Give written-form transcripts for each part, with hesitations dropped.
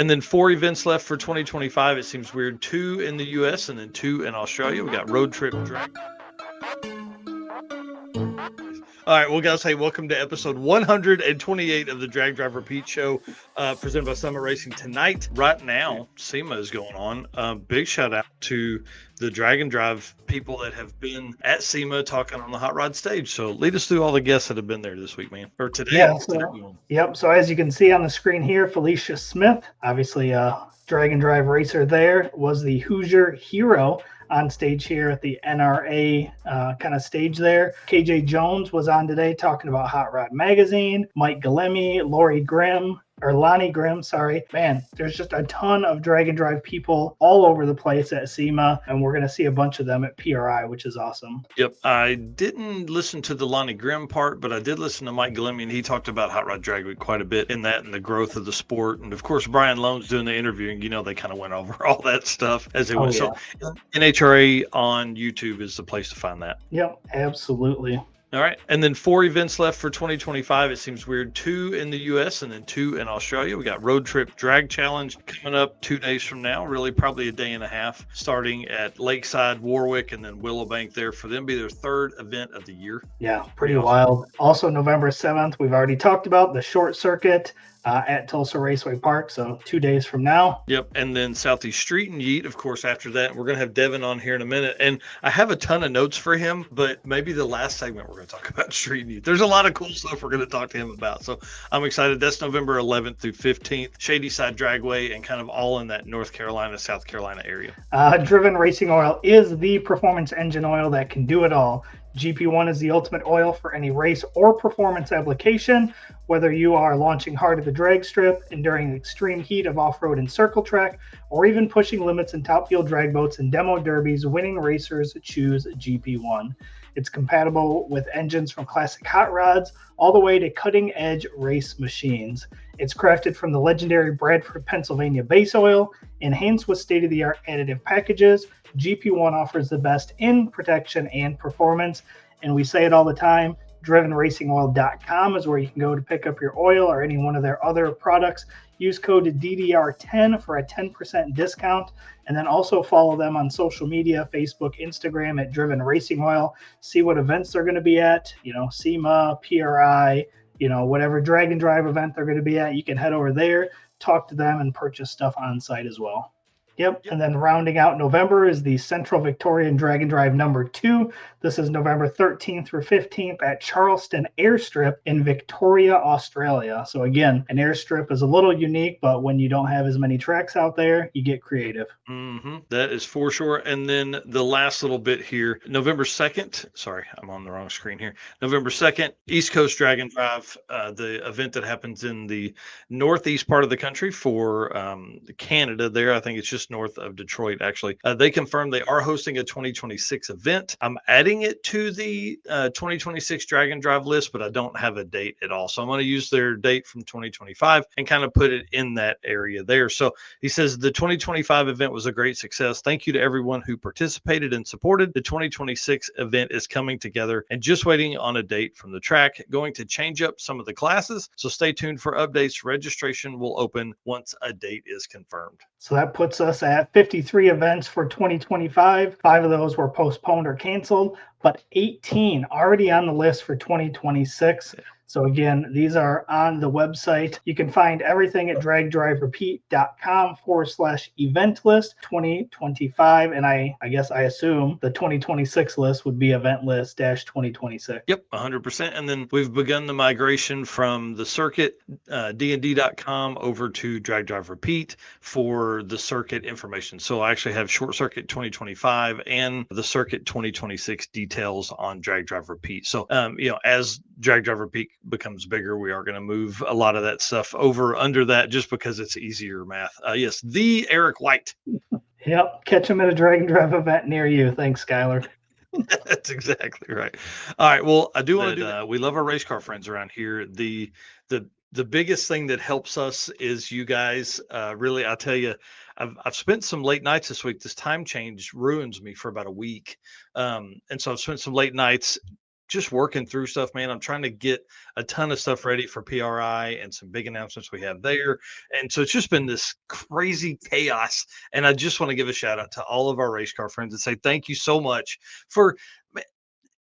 And then 4 events left for 2025. It seems weird. 2 in the US and then 2 in Australia. We got Roadtrip Drag. All right, well, guys, hey, welcome to episode 128 of the Drag Drive Repeat Show, presented by Summit Racing. Tonight, right now, SEMA is going on. Big shout out to the Drag and Drive people that have been at SEMA talking on the hot rod stage. So lead us through all the guests that have been there this week, man, or today. Yeah. So as you can see on the screen here, Felicia Smith, obviously a Drag and Drive racer there, was the Hoosier Hero on stage here at the NRA kind of stage there. KJ Jones was on today talking about Hot Rod Magazine. Mike Glemi, Lonnie Grim, sorry. Man, there's just a ton of Drag and Drive people all over the place at SEMA, and we're going to see a bunch of them at PRI, which is awesome. Yep. I didn't listen to the Lonnie Grim part, but I did listen to Mike Glemi, and he talked about Hot Rod Drag Week quite a bit in that and the growth of the sport. And, of course, Brian Lone's doing the interviewing. You know, they kind of went over all that stuff as they went. Yeah. So NHRA on YouTube is the place to find that. Yep, absolutely. All right. And then 4 events left for 2025. It seems weird. 2 in the US and then 2 in Australia. We got Roadtrip Drag Challenge coming up 2 days from now, really probably a day and a half, starting at Lakeside, Warwick, and then Willowbank there for them. Be their 3rd event of the year. Yeah, pretty wild. Also, November 7th, we've already talked about the short circuit at Tulsa Raceway Park, so 2 days from now. Yep, and then Southeast Street and Yeet, of course, after that. We're going to have Devin on here in a minute, and I have a ton of notes for him, but maybe the last segment we're going to talk about Street and Yeet. There's a lot of cool stuff we're going to talk to him about, so I'm excited. That's November 11th through 15th, Shady Side Dragway, and kind of all in that North Carolina, South Carolina area. Driven Racing Oil is the performance engine oil that can do it all. GP1 is the ultimate oil for any race or performance application, whether you are launching hard at the drag strip, enduring the extreme heat of off-road and circle track, or even pushing limits in top field drag boats and demo derbies. Winning racers choose GP1. It's compatible with engines from classic hot rods all the way to cutting-edge race machines. It's crafted from the legendary Bradford, Pennsylvania base oil, enhanced with state-of-the-art additive packages. GP1 offers the best in protection and performance, and we say it all the time. DrivenRacingOil.com is where you can go to pick up your oil or any one of their other products. Use code DDR10 for a 10% discount, and then also follow them on social media, Facebook, Instagram at Driven Racing Oil. See what events they're going to be at, SEMA, PRI, whatever Drag and Drive event they're going to be at. You can head over there, talk to them, and purchase stuff on site as well. Yep. And then rounding out November is the Central Victorian Drag and Drive number 2. This is November 13th through 15th at Charleston Airstrip in Victoria, Australia. So again, an airstrip is a little unique, but when you don't have as many tracks out there, you get creative. That is for sure. And then the last little bit here, November 2nd. Sorry, I'm on the wrong screen here. November 2nd, East Coast Drag and Drive, the event that happens in the northeast part of the country for Canada there. I think it's just north of Detroit, actually. They confirmed they are hosting a 2026 event. I'm adding it to the 2026 Drag and Drive list, but I don't have a date at all. So I'm going to use their date from 2025 and kind of put it in that area there. So he says the 2025 event was a great success. Thank you to everyone who participated and supported. The 2026 event is coming together and just waiting on a date from the track. Going to change up some of the classes, so stay tuned for updates. Registration will open once a date is confirmed. So that puts us at 53 events for 2025. 5 of those were postponed or canceled, but 18 already on the list for 2026. So again, these are on the website. You can find everything at dragdriverepeat.com/event list 2025. And I assume the 2026 list would be event list -2026. Yep, 100%. And then we've begun the migration from the circuit dnd.com over to Drag Drive Repeat for the circuit information. So I actually have short circuit 2025 and the circuit 2026 details on Drag Drive Repeat. So, as Drag Drive Repeat becomes bigger, we are going to move a lot of that stuff over under that just because it's easier math. Yes, the Eric White. Yep, catch him at a Drag and Drive event near you. Thanks, Skylar. That's exactly right. All right, well, I do want to do that. We love our race car friends around here. The biggest thing that helps us is you guys. Really, I'll tell you, I've spent some late nights this week. This time change ruins me for about a week, and so I've spent some late nights just working through stuff, man. I'm trying to get a ton of stuff ready for PRI and some big announcements we have there. And so it's just been this crazy chaos. And I just want to give a shout out to all of our race car friends and say thank you so much for.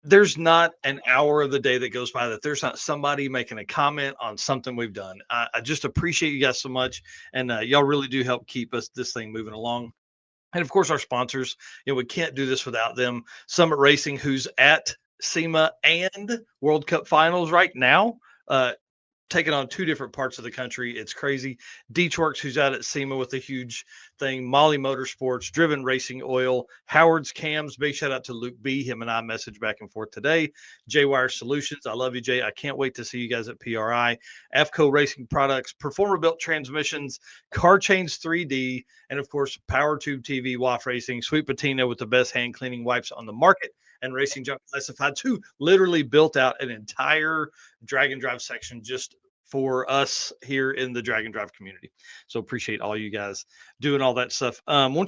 There's not an hour of the day that goes by that there's not somebody making a comment on something we've done. I just appreciate you guys so much, and y'all really do help keep this thing moving along. And of course, our sponsors. We can't do this without them. Summit Racing, who's at SEMA and World Cup Finals right now. Taking on two different parts of the country. It's crazy. Deechworks, who's out at SEMA with a huge thing. Molly Motorsports, Driven Racing Oil, Howard's Cams. Big shout out to Luke B. Him and I messaged back and forth today. J-Wire Solutions. I love you, Jay. I can't wait to see you guys at PRI. AFCO Racing Products, Performer Built Transmissions, Car Chains 3D, and of course, Power Tube TV, WAF Racing, Sweet Patina with the best hand cleaning wipes on the market, and Racing Junk Classified, who literally built out an entire drag and drive section just for us here in the drag and drive community. So appreciate all you guys doing all that stuff. Once